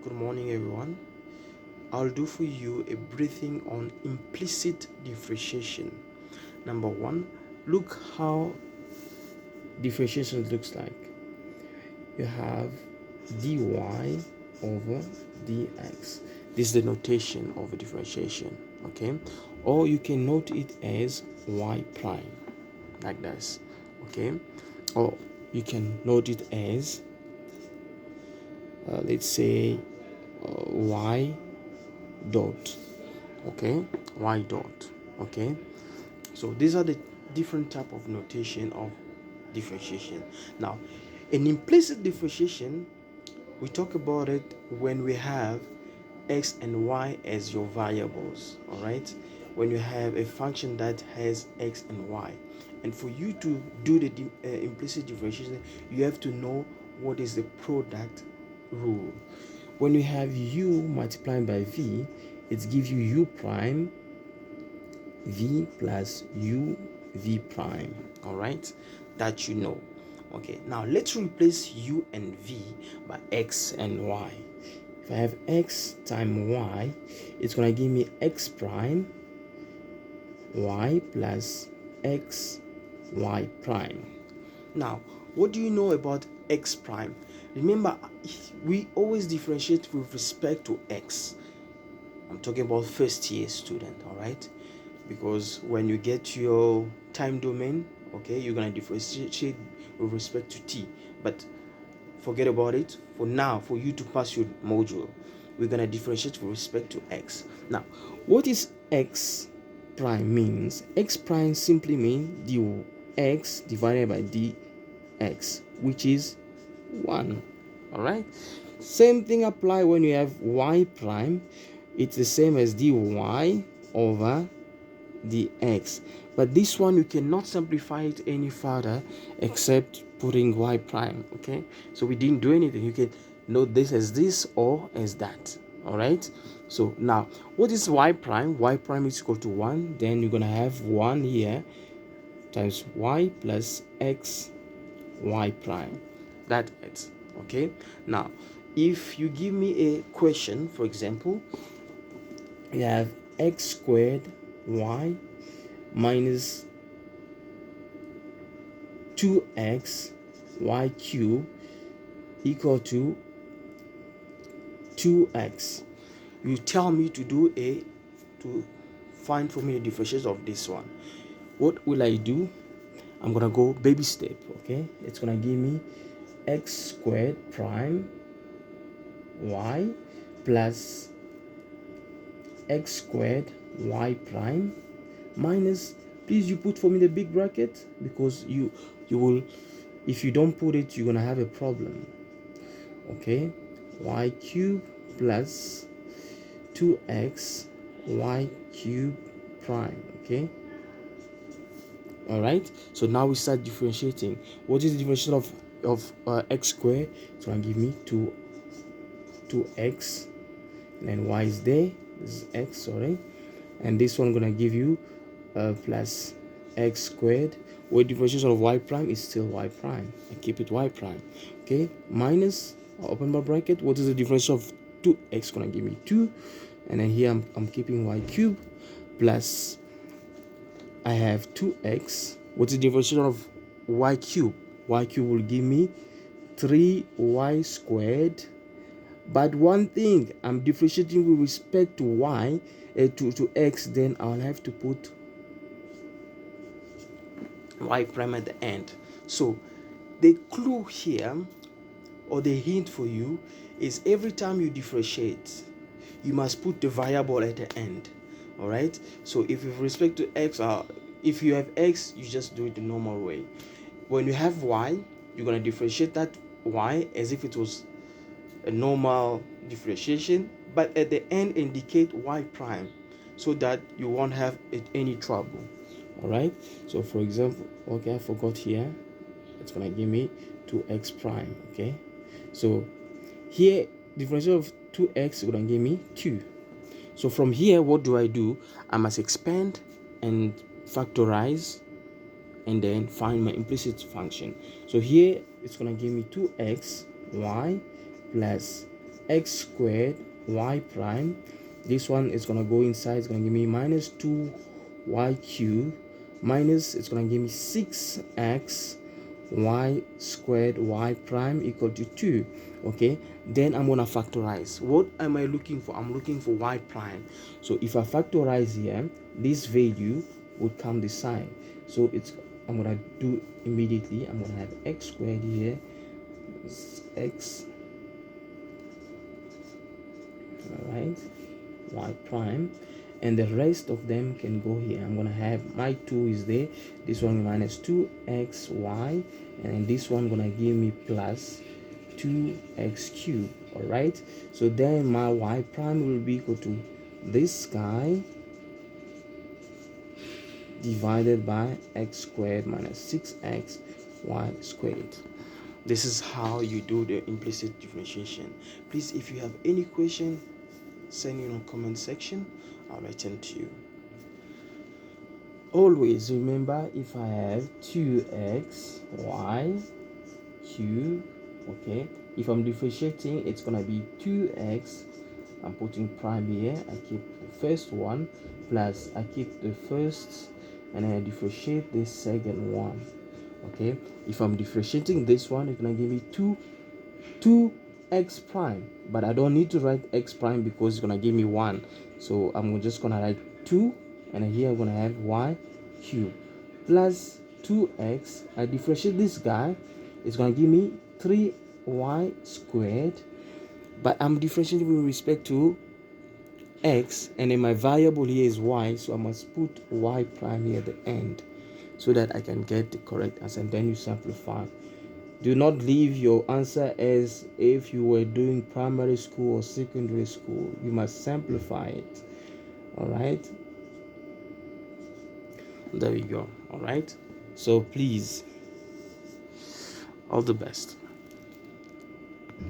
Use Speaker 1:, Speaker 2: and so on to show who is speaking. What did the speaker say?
Speaker 1: Good morning, everyone. I'll do for you a briefing on implicit differentiation. Number one, look how differentiation looks like. You have dy over dx. This is the notation of a differentiation, okay? Or you can note it as y prime, like this, okay? Or you can note it as, let's say, y dot, okay, y dot, okay. So these are the different type of notation of differentiation. Now, an implicit differentiation, we talk about it when we have x and y as your variables. All right, when you have a function that has x and y, and for you to do the implicit differentiation, you have to know what is the product rule. When you have u multiplied by v, it gives you u prime v plus u v prime. All right, that you know. Okay, now let's replace u and v by x and y. If I have x times y, it's gonna give me x prime y plus x y prime. Now, what do you know about x prime? Remember, we always differentiate with respect to x. I'm talking about first year student, all right? Because when you get your time domain, okay, you're gonna differentiate with respect to t. But forget about it. For now, for you to pass your module, we're gonna differentiate with respect to x. Now, what is x prime means? X prime simply means dx divided by dx, which is 1. All right, same thing apply when you have y prime. It's the same as dy over dx, but this one you cannot simplify it any further except putting y prime. Okay, so we didn't do anything. You can note this as this or as that. All right, so now what is y prime? Y prime is equal to 1. Then you're gonna have 1 here times y plus x y prime. That is okay. Now if you give me a question, for example, you have x squared y minus 2x y cube equal to 2x. You tell me to find for me the differentiation of this one. What will I do? I'm gonna go baby step. Okay, it's gonna give me x squared prime y plus x squared y prime minus, please you put for me the big bracket, because you will, if you don't put it, you're gonna have a problem. Okay, y cube plus 2x y cube prime. Okay, all right, so now we start differentiating. What is the differentiation of x squared? It's gonna give me 2x, and then y is there, this is x, sorry, and this one gonna give you plus x squared. With differentiation of y prime is still y prime. I keep it y prime. Okay, minus, I'll open my bracket. What is the difference of 2x? Gonna give me 2, and then here I'm keeping y cube plus I have 2x. What's the differentiation of y cube? Y cube will give me 3y squared. But one thing, I'm differentiating with respect to y, to x, then I'll have to put y prime at the end. So the clue here, or the hint for you, is every time you differentiate, you must put the variable at the end. All right, so if with respect to x, if you have x, you just do it the normal way. When you have y, you're going to differentiate that y as if it was a normal differentiation, but at the end indicate y prime so that you won't have any trouble. All right, so for example, okay, I forgot here, it's gonna give me 2x prime. Okay, so here differential of 2x is gonna give me 2. So from here, what do I do? I must expand and factorize and then find my implicit function. So here it's gonna give me 2x y plus x squared y prime. This one is going to go inside, it's going to give me minus 2y cubed minus, it's going to give me 6x y squared y prime equal to 2. Okay, then I'm going to factorize. What am I looking for? I'm looking for y prime. So if I factorize here, this value would come this side. So I'm going to do immediately. I'm going to have x squared here, x, all right, y prime, and the rest of them can go here. I'm gonna have my 2 is there, this one minus 2xy, and then this one gonna give me plus 2x cubed. All right, so then my y prime will be equal to this guy divided by x squared minus 6x y squared. This is how you do the implicit differentiation. Please, if you have any question, send it in the comment section. I'll return to you. Always remember, if I have 2x y cube, okay, if I'm differentiating, it's gonna be 2x. I'm putting prime here. I keep the first one plus I keep the first, and I differentiate this second one. Okay, if I'm differentiating this one, it's gonna give me 2x prime, but I don't need to write x prime because it's gonna give me 1. So I'm just gonna write 2, and here I'm gonna have y cube plus 2x. I differentiate this guy, it's gonna give me 3y squared, but I'm differentiating with respect to x, and then my variable here is y, so I must put y prime here at the end so that I can get the correct answer, and then you simplify. Do not leave your answer as if you were doing primary school or secondary school. You must simplify it. All right, there we go. All right, so please, all the best.